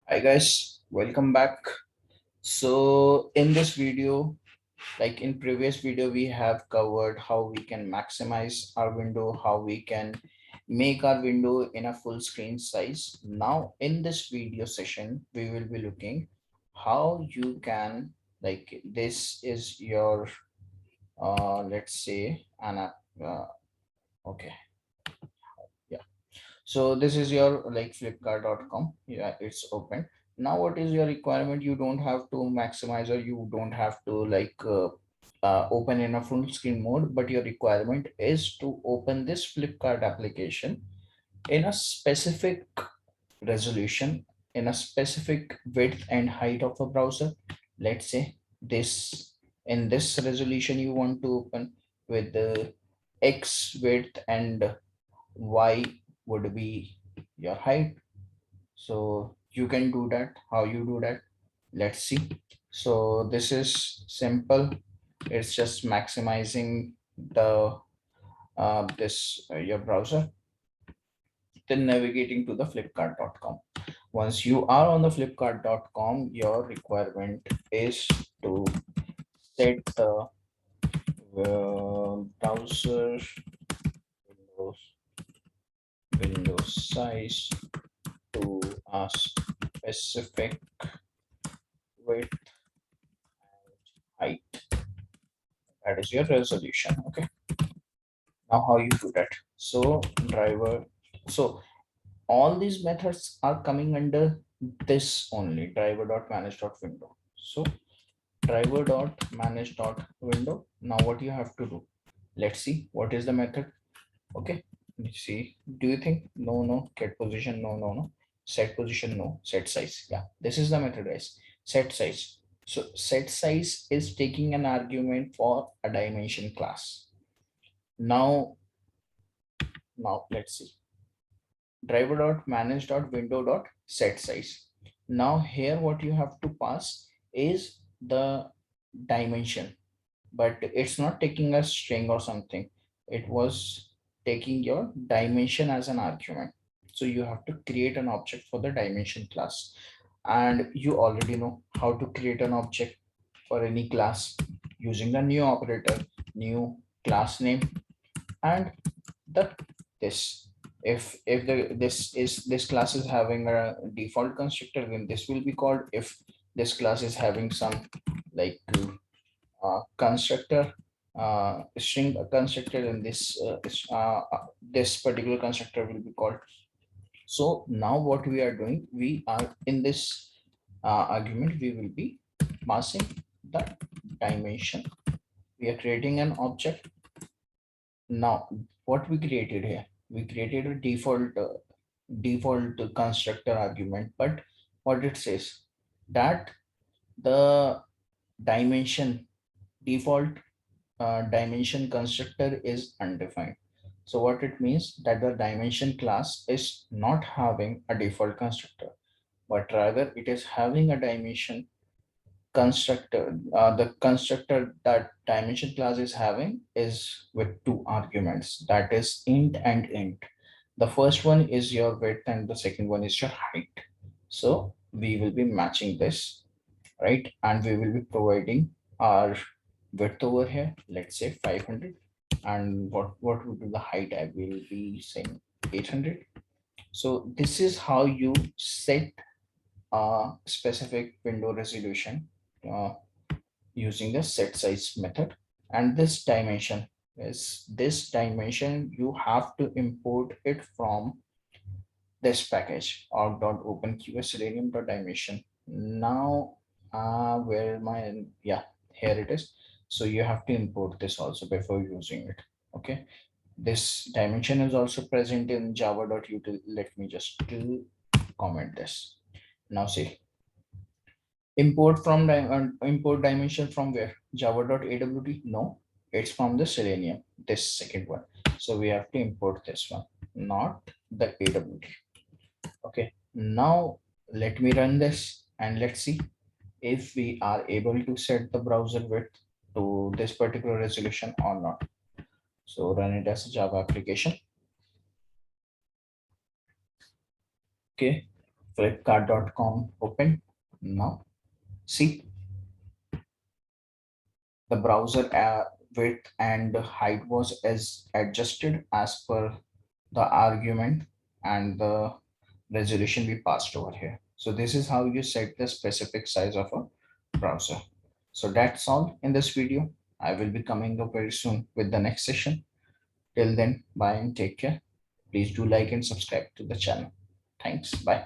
Hi guys, welcome back. So in this video, like in previous video, we have covered how we can maximize our window, how we can make our window in a full screen size. Now in this video session, we will be looking how you can, like this is your let's say an okay, yeah. So this is your like flipkart.com. Yeah, it's open. Now what is your requirement? You don't have to maximize, or you don't have to open in a full screen mode, but your requirement is to open this Flipkart application in a specific resolution, in a specific width and height of a browser. Let's say this, in this resolution you want to open with the X width and Y would be your height. So you can do that. How you do that, let's see. So this is simple. It's just maximizing the this your browser, then navigating to the flipkart.com. Once you are on the flipkart.com, your requirement is to set the browser windows window size to a specific width height. That is your resolution. Okay. Now how you do that? So driver. So all these methods are coming under this only driver.manage.window. So driver.manage.window. Now what you have to do? Let's see what is the method. Okay. Let's see. Do you think no get position no set position no set size? Yeah, this is the method, guys. Set size. So set size is taking an argument for a dimension class. Now let's see. Driver.manage.window.setSize. Now here what you have to pass is the dimension, but it's not taking a string or something. It was taking your dimension as an argument. So you have to create an object for the dimension class. And you already know how to create an object for any class using the new operator, new class name, and the this. If this class is having a default constructor, then this will be called. If this class is having some like constructor, string constructor, in this particular constructor will be called. So now what we are doing, we are in this argument, we will be passing the dimension. We are creating an object. Now what we created here, we created a default constructor argument, but what it says that the dimension default dimension constructor is undefined. So what it means, that the dimension class is not having a default constructor, but rather it is having a dimension constructor. The constructor that dimension class is having is with two arguments, that is int and int. The first one is your width and the second one is your height. So we will be matching this, right? And we will be providing our width over here, let's say 500. And what would be the height? I will be saying 800. So this is how you set a specific window resolution uh, using the set size method. And this dimension you have to import it from this package org.openqselenium.dimension. Now where my, yeah, here it is. So you have to import this also before using it. Okay, this dimension is also present in java.util. Let me just comment this. Now see, import dimension from where? Java.awt? No, it's from the selenium, this second one. So we have to import this one, not the awt. Okay, now let me run this and let's see if we are able to set the browser width to this particular resolution or not. So run it as a Java application. Okay, Flipkart.com open. Now see the browser width and height was as adjusted as per the argument and the resolution we passed over here. So this is how you set the specific size of a browser. So that's all in this video. I will be coming up very soon with the next session. Till then, bye and take care. Please do like and subscribe to the channel. Thanks. Bye.